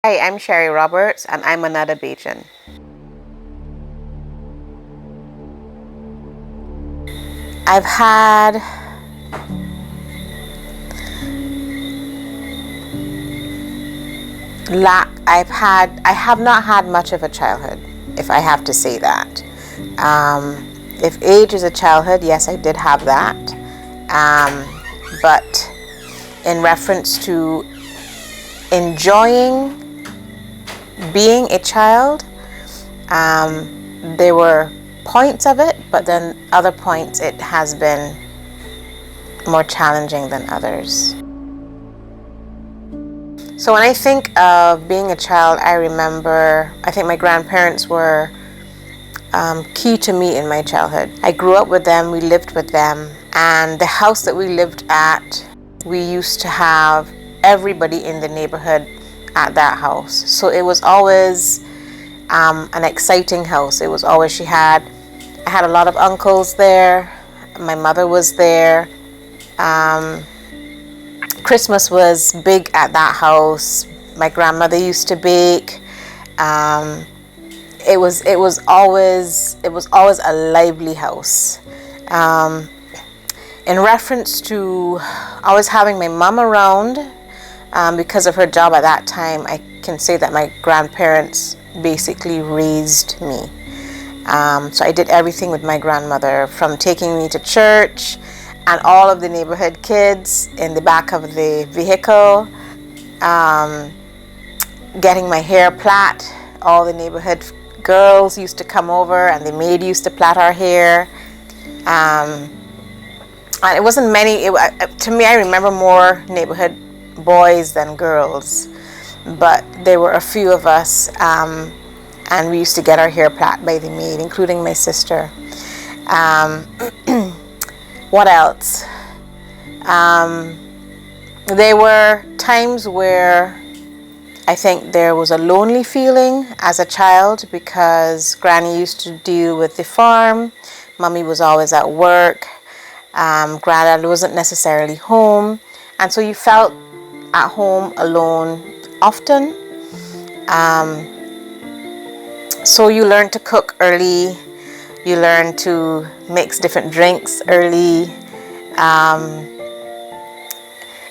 Hi, I'm Sherrie Roberts and I'm ANUDDA BAJAN. I've had I have not had much of a childhood, if I have to say that. If age is a childhood, yes, I did have that. But in reference to enjoying being a child, there were points of it, but then other points it has been more challenging than others. So when I think of being a child, I think my grandparents were key to me in my childhood. I grew up with them, we lived with them, and the house that we lived at, we used to have everybody in the neighborhood at that house. So it was always an exciting house. It was always, I had a lot of uncles there, my mother was there. Christmas was big at that house. My grandmother used to bake. It was always a lively house. In reference to always having my mom around, because of her job at that time, I can say that my grandparents basically raised me. So I did everything with my grandmother, from taking me to church and all of the neighborhood kids in the back of the vehicle, getting my hair plait. All the neighborhood girls used to come over and the maid used to plait our hair. And it wasn't many, to me, I remember more neighborhood boys than girls, but there were a few of us, and we used to get our hair plait by the maid, including my sister. What else? There were times where I think there was a lonely feeling as a child, because Granny used to deal with the farm, Mommy was always at work, Granddad wasn't necessarily home, and so you felt at home alone often. So you learn to cook early, you learn to mix different drinks early.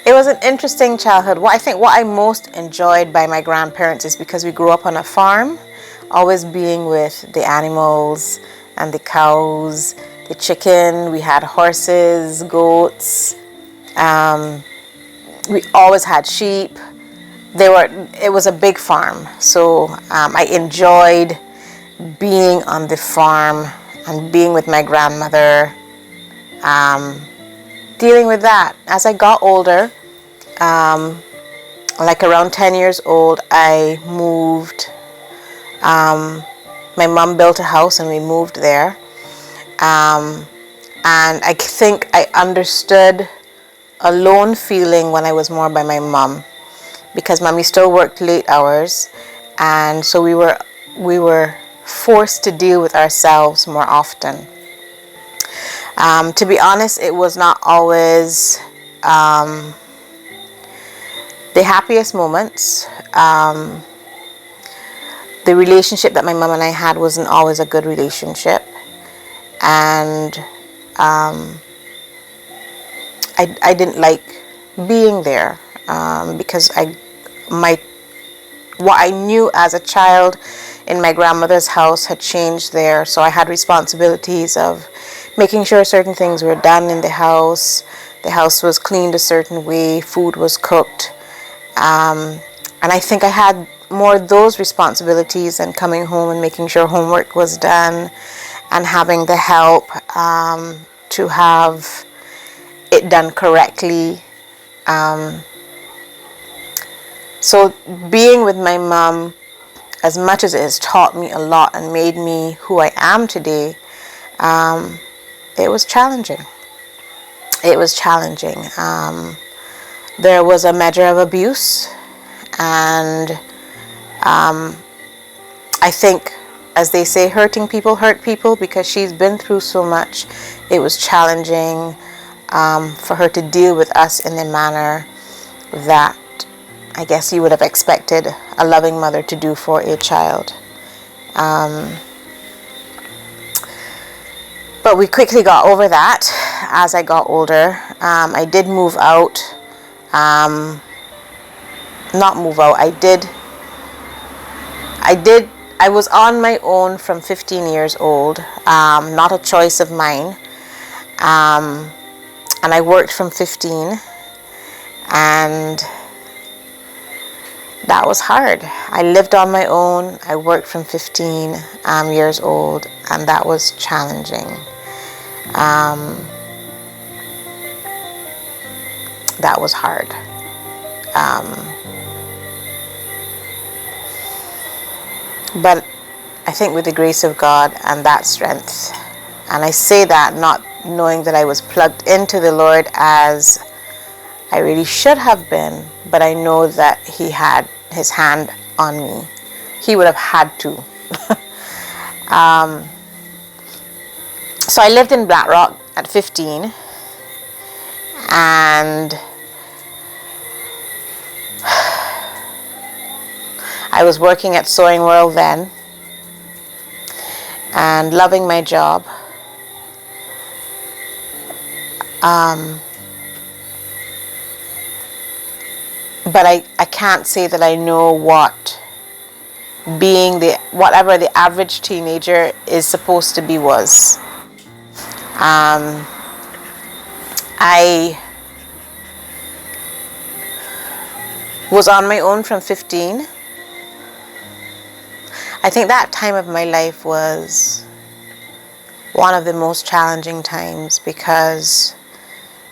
It was an interesting childhood. What I most enjoyed by my grandparents is because we grew up on a farm, always being with the animals and the cows, the chicken. We had horses, goats. We always had sheep. It was a big farm, so I enjoyed being on the farm and being with my grandmother, dealing with that. As I got older, like around 10 years old, I moved. My mom built a house and we moved there. And I think I understood a lone feeling when I was more by my mom, because Mommy still worked late hours, and so we were forced to deal with ourselves more often. To be honest, it was not always the happiest moments. The relationship that my mom and I had wasn't always a good relationship, and I didn't like being there, because what I knew as a child in my grandmother's house had changed there. So I had responsibilities of making sure certain things were done in the house. The house was cleaned a certain way, food was cooked. And I think I had more of those responsibilities than coming home and making sure homework was done and having the help to have it done correctly. So being with my mom, as much as it has taught me a lot and made me who I am today, it was challenging. It was challenging. There was a measure of abuse, and I think, as they say, hurting people hurt people, because she's been through so much. It was challenging for her to deal with us in the manner that I guess you would have expected a loving mother to do for a child. But we quickly got over that as I got older. I did move out. Not move out. I was on my own from 15 years old. Not a choice of mine. And I worked from 15. And that was hard. I lived on my own. I worked from 15 years old, and that was challenging. That was hard. But I think with the grace of God and that strength, and I say that not knowing that I was plugged into the Lord as I really should have been, but I know that He had His hand on me. He would have had to. So I lived in Black Rock at 15, and I was working at Sewing World then and loving my job. But I can't say that I know what being whatever the average teenager is supposed to be was. I was on my own from 15. I think that time of my life was one of the most challenging times, because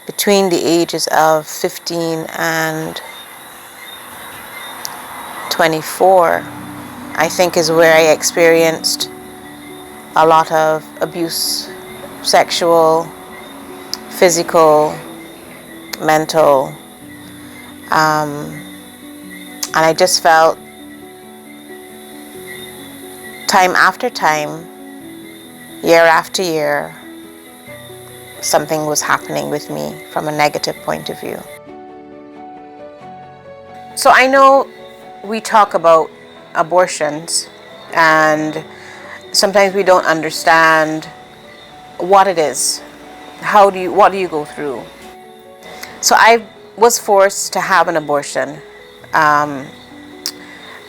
between the ages of 15 and 24, I think is where I experienced a lot of abuse, sexual, physical, mental, and I just felt time after time, year after year, something was happening with me from a negative point of view. So I know we talk about abortions, and sometimes we don't understand what it is. What do you go through? So I was forced to have an abortion.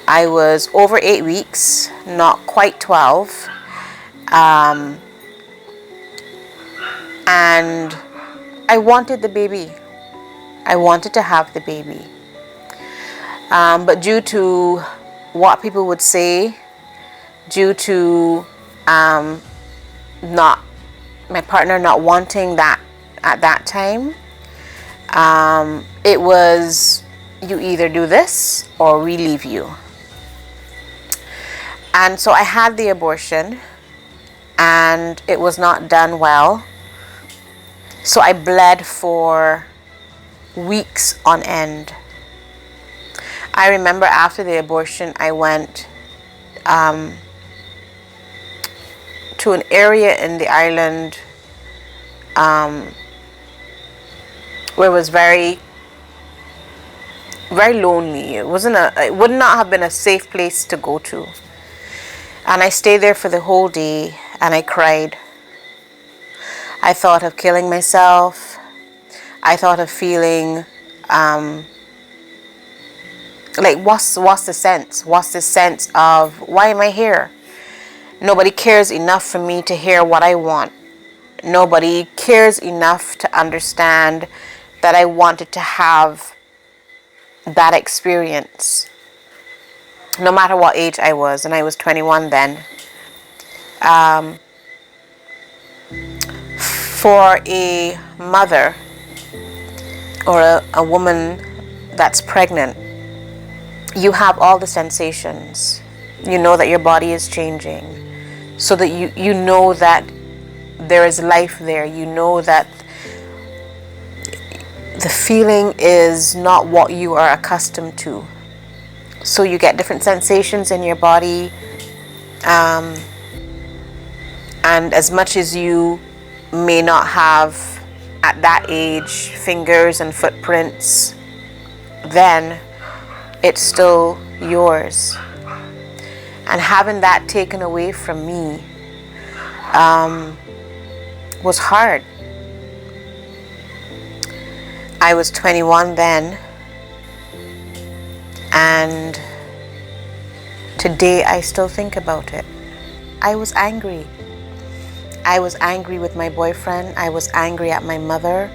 I was over 8 weeks, not quite 12. And I wanted the baby. I wanted to have the baby. But due to what people would say, due to my partner not wanting that at that time, it was, you either do this or we leave you. And so I had the abortion, and it was not done well. So I bled for weeks on end. I remember after the abortion, I went to an area in the island where it was very, very lonely. It would not have been a safe place to go to. And I stayed there for the whole day, and I cried. I thought of killing myself. I thought of feeling like, what's the sense? What's the sense of, why am I here? Nobody cares enough for me to hear what I want. Nobody cares enough to understand that I wanted to have that experience. No matter what age I was, and I was 21 then. For a mother or a woman that's pregnant, you have all the sensations. You know that your body is changing, so that you know that there is life there. You know that the feeling is not what you are accustomed to. So you get different sensations in your body, and as much as you may not have at that age fingers and footprints, then it's still yours. And having that taken away from me was hard. I was 21 then, and today I still think about it. I was angry. I was angry with my boyfriend. I was angry at my mother.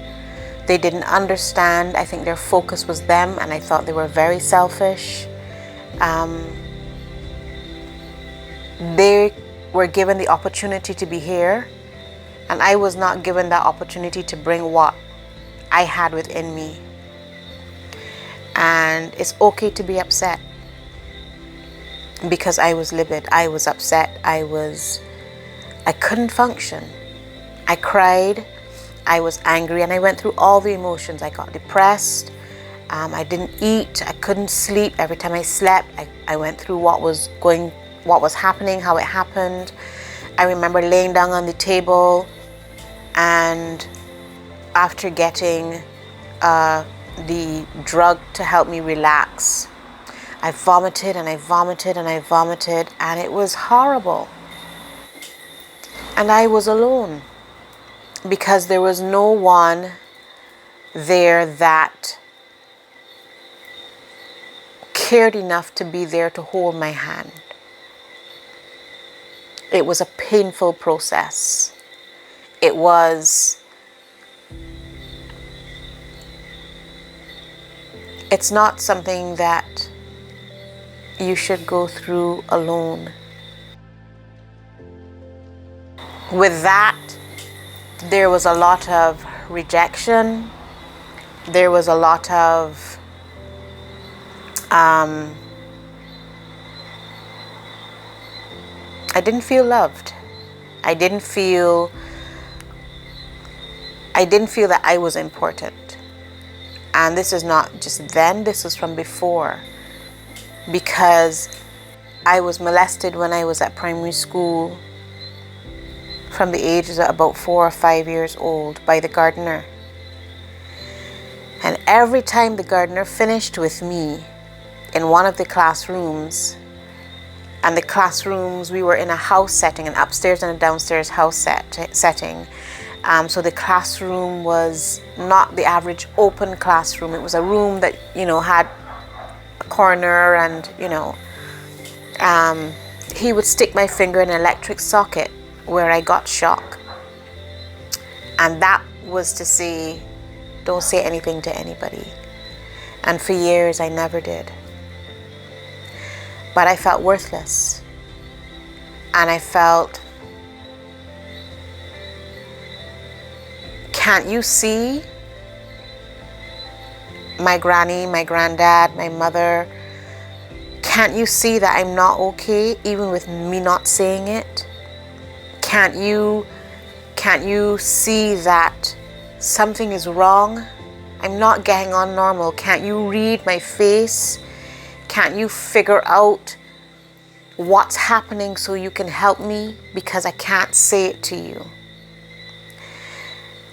They didn't understand. I think their focus was them, and I thought they were very selfish. They were given the opportunity to be here, and I was not given that opportunity to bring what I had within me. And it's okay to be upset, because I was livid. I was upset. I couldn't function. I cried. I was angry, and I went through all the emotions. I got depressed. I didn't eat. I couldn't sleep. Every time I slept, I went through what was happening, how it happened. I remember laying down on the table, and after getting the drug to help me relax, I vomited and I vomited and I vomited, and it was horrible. And I was alone, because there was no one there that cared enough to be there to hold my hand. It was a painful process. It's not something that you should go through alone. With that, there was a lot of rejection. There was a lot of I didn't feel loved. I didn't feel that I was important. And this is not just then, this is from before. Because I was molested when I was at primary school, from the ages of about 4 or 5 years old, by the gardener. And every time the gardener finished with me in one of the classrooms, and the classrooms, we were in a house setting, an upstairs and a downstairs house setting. So the classroom was not the average open classroom. It was a room that, had a corner, and, he would stick my finger in an electric socket where I got shock. And that was to say, don't say anything to anybody. And for years, I never did. But I felt worthless. And I felt, can't you see my granny, my granddad, my mother? Can't you see that I'm not okay, even with me not saying it? Can't you see that something is wrong? I'm not getting on normal. Can't you read my face? Can't you figure out what's happening so you can help me? Because I can't say it to you.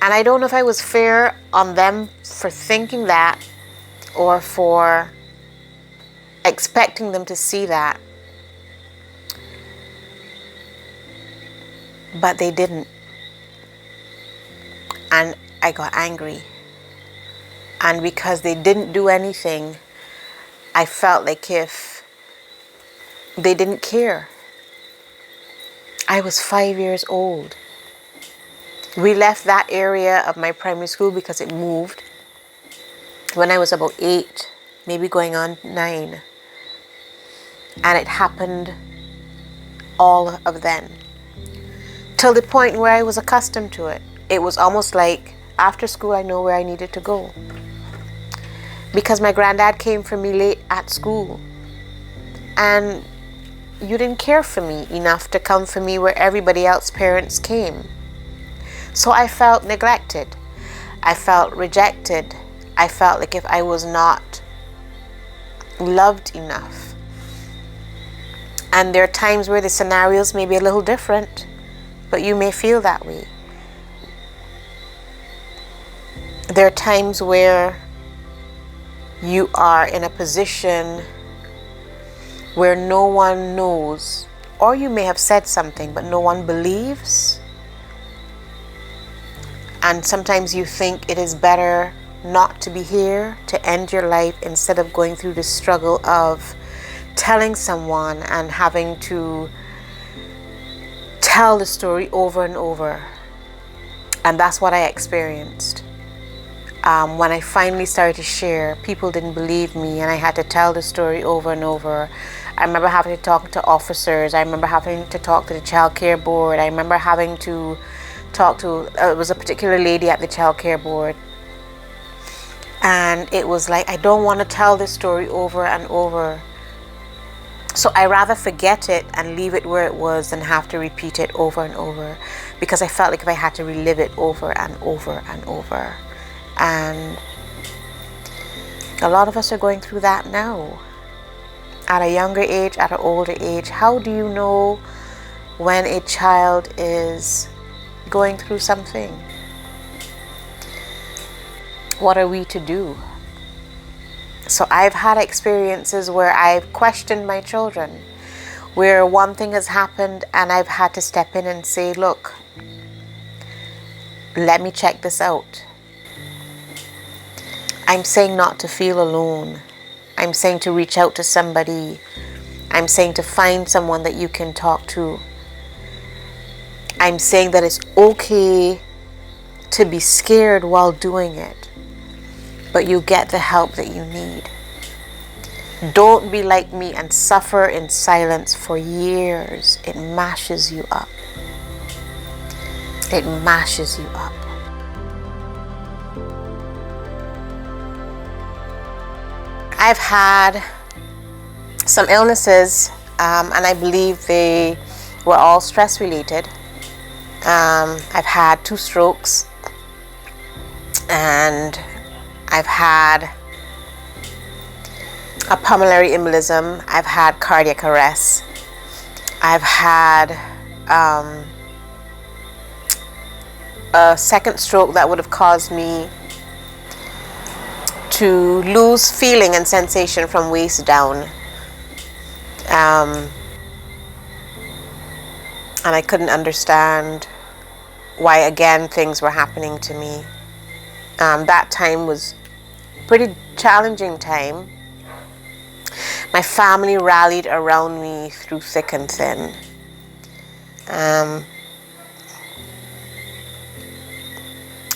And I don't know if I was fair on them for thinking that, or for expecting them to see that. But they didn't. And I got angry. And because they didn't do anything, I felt like if they didn't care. I was 5 years old. We left that area of my primary school because it moved when I was about 8, maybe going on 9. And it happened all of then, till the point where I was accustomed to it. It was almost like after school I know where I needed to go. Because my granddad came for me late at school. And you didn't care for me enough to come for me where everybody else's parents came. So I felt neglected. I felt rejected. I felt like if I was not loved enough. And there are times where the scenarios may be a little different, but you may feel that way. There are times where you are in a position where no one knows, or you may have said something but no one believes, and sometimes you think it is better not to be here, to end your life, instead of going through the struggle of telling someone and having to tell the story over and over. And that's what I experienced. When I finally started to share, people didn't believe me, and I had to tell the story over and over. I remember having to talk to officers. I remember having to talk to the child care board. I remember having to talk to, it was a particular lady at the child care board. And it was like, I don't want to tell this story over and over. So I rather forget it and leave it where it was than have to repeat it over and over, because I felt like if I had to relive it over and over and over. And a lot of us are going through that now, at a younger age, at an older age. How do you know when a child is going through something? What are we to do? So I've had experiences where I've questioned my children, where one thing has happened and I've had to step in and say, look, let me check this out. I'm saying not to feel alone. I'm saying to reach out to somebody. I'm saying to find someone that you can talk to. I'm saying that it's okay to be scared while doing it, but you get the help that you need. Don't be like me and suffer in silence for years. It mashes you up. It mashes you up. I've had some illnesses, and I believe they were all stress related. I've had 2 strokes, and I've had a pulmonary embolism. I've had cardiac arrest. I've had a second stroke that would have caused me to lose feeling and sensation from waist down. And I couldn't understand why again things were happening to me. That time was a pretty challenging time. My family rallied around me through thick and thin.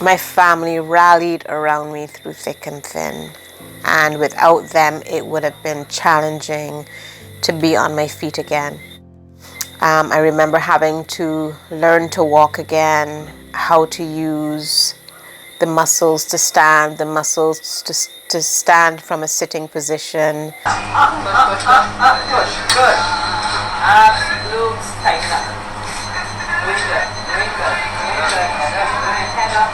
My family rallied around me through thick and thin, and without them it would have been challenging to be on my feet again. I remember having to learn to walk again, how to use the muscles to stand, the muscles to stand from a sitting position. Push, good. Glutes tighten up. Very good, very good, very good. Head up.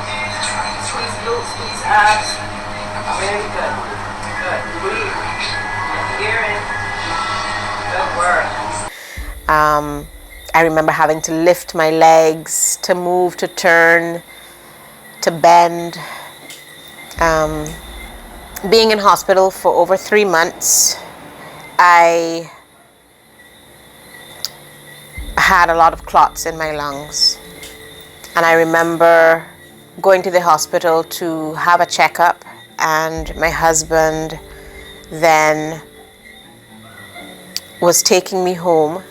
Squeeze glutes, squeeze abs. Very good. Good. Breathe. Hear it. Good work. I remember having to lift my legs, to move, to turn, to bend. Being in hospital for over 3 months, I had a lot of clots in my lungs. And I remember going to the hospital to have a checkup, and my husband then was taking me home,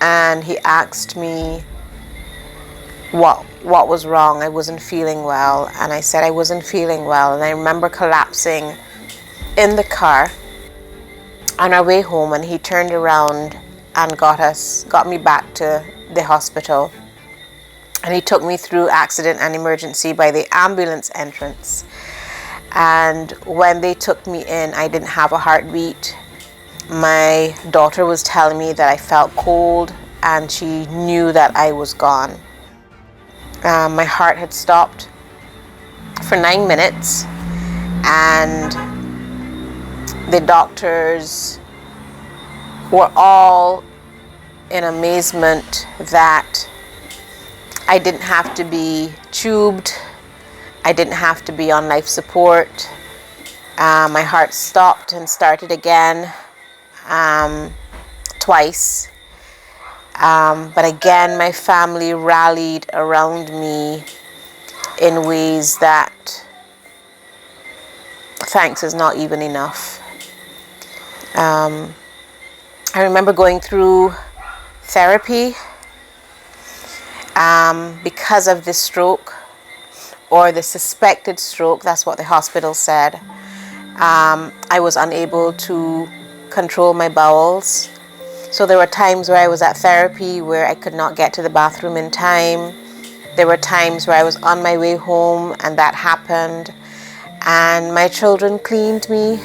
and he asked me what was wrong. I wasn't feeling well, and I said I wasn't feeling well. And I remember collapsing in the car on our way home, and he turned around and got me back to the hospital, and he took me through accident and emergency by the ambulance entrance. And when they took me in, I didn't have a heartbeat. My daughter was telling me that I felt cold, and she knew that I was gone. My heart had stopped for 9 minutes, and the doctors were all in amazement that I didn't have to be tubed. I didn't have to be on life support. My heart stopped and started again twice. But again, my family rallied around me in ways that thanks is not even enough. I remember going through therapy because of this stroke, or the suspected stroke. That's what the hospital said. I was unable to control my bowels. So there were times where I was at therapy where I could not get to the bathroom in time. There were times where I was on my way home and that happened. And my children cleaned me.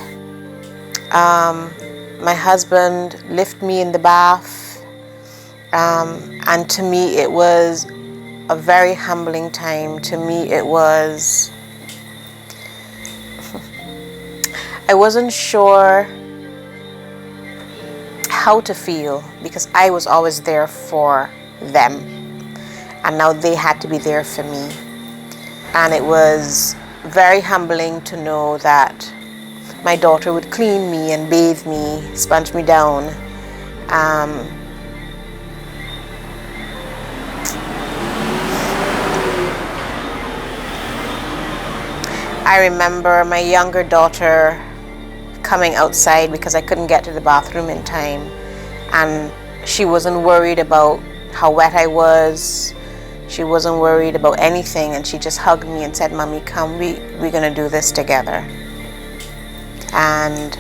My husband lifted me in the bath. And to me it was a very humbling time. To me it was... I wasn't sure how to feel, because I was always there for them, and now they had to be there for me. And it was very humbling to know that my daughter would clean me and bathe me, sponge me down. I remember my younger daughter coming outside because I couldn't get to the bathroom in time, and she wasn't worried about how wet I was. She wasn't worried about anything, and she just hugged me and said, "Mommy, come, we're gonna do this together." And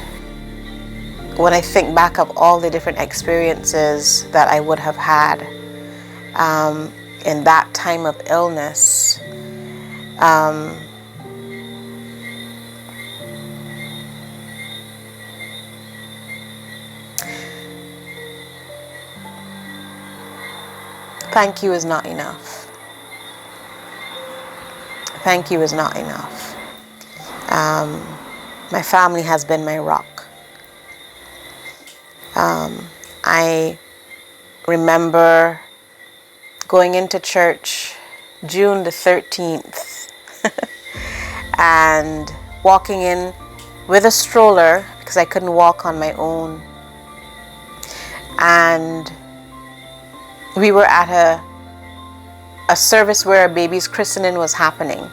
when I think back of all the different experiences that I would have had in that time of illness, thank you is not enough. Thank you is not enough. My family has been my rock. I remember going into church June the 13th and walking in with a stroller because I couldn't walk on my own. And we were at a service where a baby's christening was happening.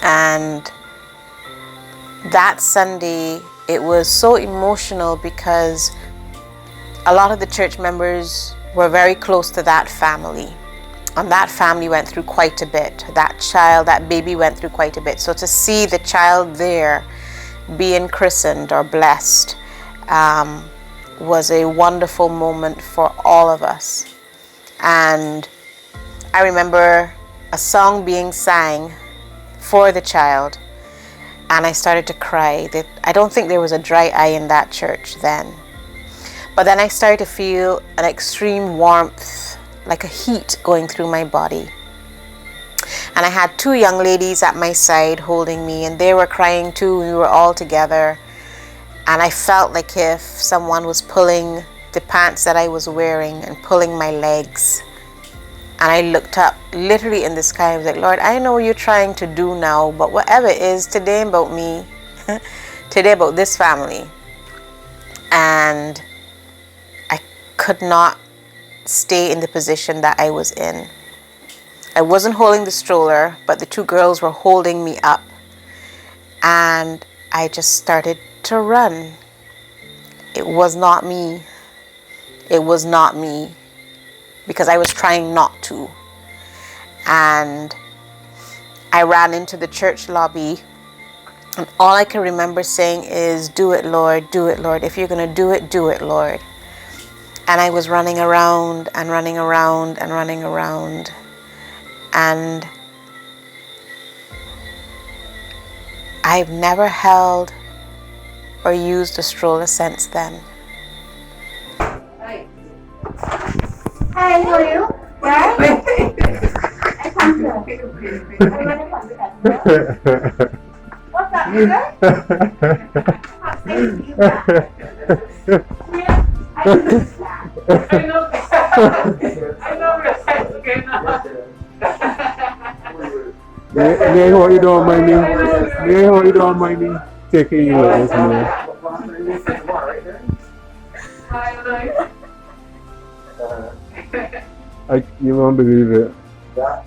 And that Sunday, it was so emotional because a lot of the church members were very close to that family. And that family went through quite a bit. That baby went through quite a bit. So to see the child there being christened or blessed was a wonderful moment for all of us. And I remember a song being sang for the child, and I started to cry. I don't think there was a dry eye in that church then. But then I started to feel an extreme warmth, like a heat going through my body. And I had two young ladies at my side holding me, and they were crying too. We were all together. And I felt like if someone was pulling the pants that I was wearing and pulling my legs. And I looked up literally in the sky. I was like, Lord, I know what you're trying to do now, but whatever it is, today about me, today about this family. And I could not stay in the position that I was in. I wasn't holding the stroller, but the two girls were holding me up. And I just started to run. It was not me. It was not me, because I was trying not to. And I ran into the church lobby, and all I can remember saying is, "Do it, Lord, do it, Lord. If you're going to do it, Lord." And I was running around and running around and running around. And I've never held or used a stroller since then. Hi. Hi, how are you? Yeah? I come here. What's up, you guys? What you doing, my name? Man, hold it on my knee. Taking you like this, man. You won't believe it. That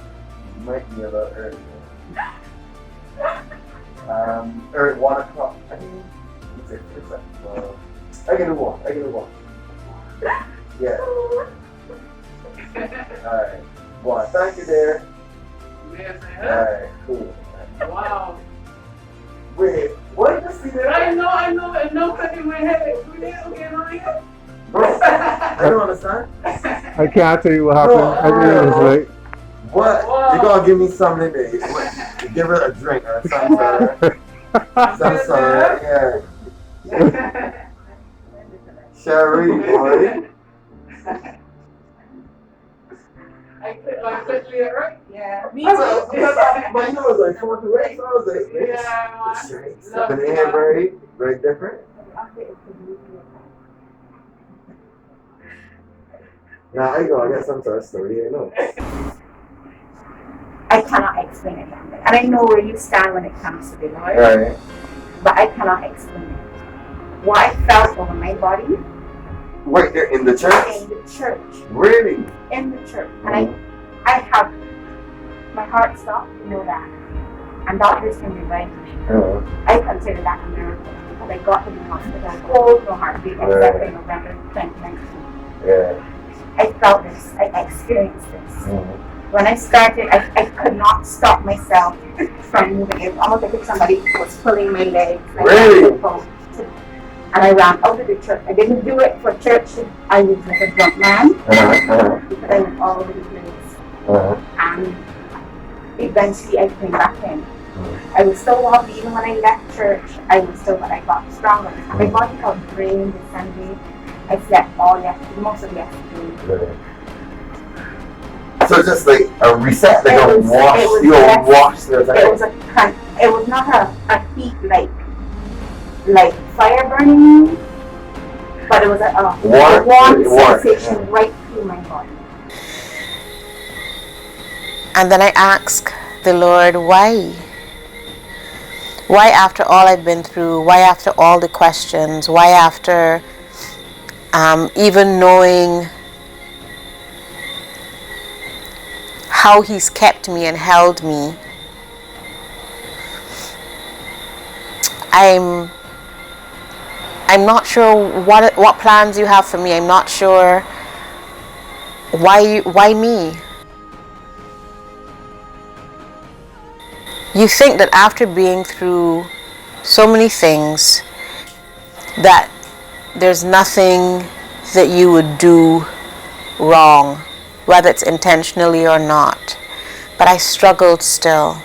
might be a little early. Or 1 o'clock. I think it's like, I get a walk. Yeah. Alright. Well, thank you there. Alright, cool. Wow. Wait, what did you see there? I know, cut in my head. Okay, no, yeah. Bro, I don't understand. I can't tell you what happened. I think it was like, What? Wow. You gonna give me something there? You give her a drink or something. Yeah. Sherrie, boy. I quickly, right? Yeah. Me Because too. my nose like come to race. I was like, Yeah, stepping in here very different. Now I got some sort of story, you know. I cannot explain it. And I know where you stand when it comes to the Lord. Right. But I cannot explain it. What I felt over my body. Right there in the church? In the church. Really? In the church. And I have my heart stopped, you know that. And doctors can revive me. I consider that a miracle because I got to the hospital cold, no heartbeat, except in November 2019. Yeah. I felt this, I experienced this. When I started, I could not stop myself from moving. It was almost like if somebody was pulling my legs. Really? And I ran out of the church. I didn't do it for church. I was like a drunk man because I was all over the place. And eventually I came back in. I was still wobbly even when I left church. I got stronger. And my body felt drained this Sunday. I slept all yesterday, most of yesterday. So just like a reset, like a wash, it was not a heat like fire burning me, but it was a warm sensation right through my body. And then I asked the Lord, why? Why after all I've been through? Why after all the questions? Why after even knowing how He's kept me and held me? I'm not sure what plans you have for me. I'm not sure why me? You think that after being through so many things that there's nothing that you would do wrong, whether it's intentionally or not. But I struggled still.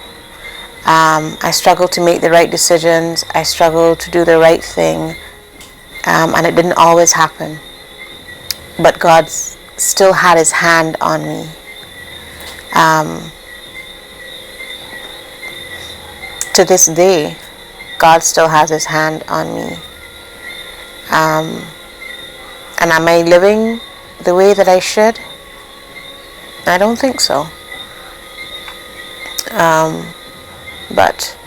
I struggled to make the right decisions. I struggled to do the right thing. And it didn't always happen. But God still had His hand on me. To this day, God still has His hand on me. And am I living the way that I should? I don't think so. But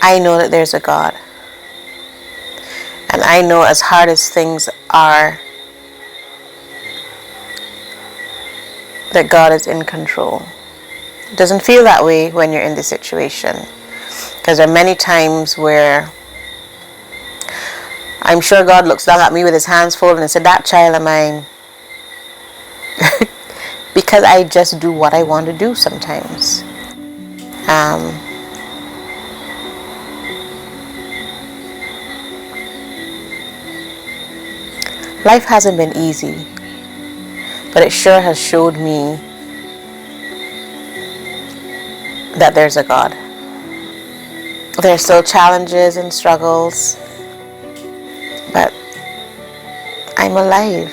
I know that there's a God. And I know as hard as things are, that God is in control. It doesn't feel that way when you're in the situation. Because there are many times where I'm sure God looks down at me with His hands folded and said, that child of mine. Because I just do what I want to do sometimes. Life hasn't been easy, but it sure has showed me that there's a God. There are still challenges and struggles, but I'm alive.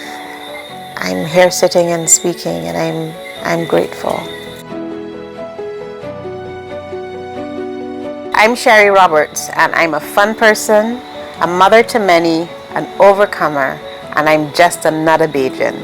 I'm here sitting and speaking, and I'm grateful. I'm Sherrie Roberts, and I'm a fun person, a mother to many, an overcomer, and I'm just another Bajan.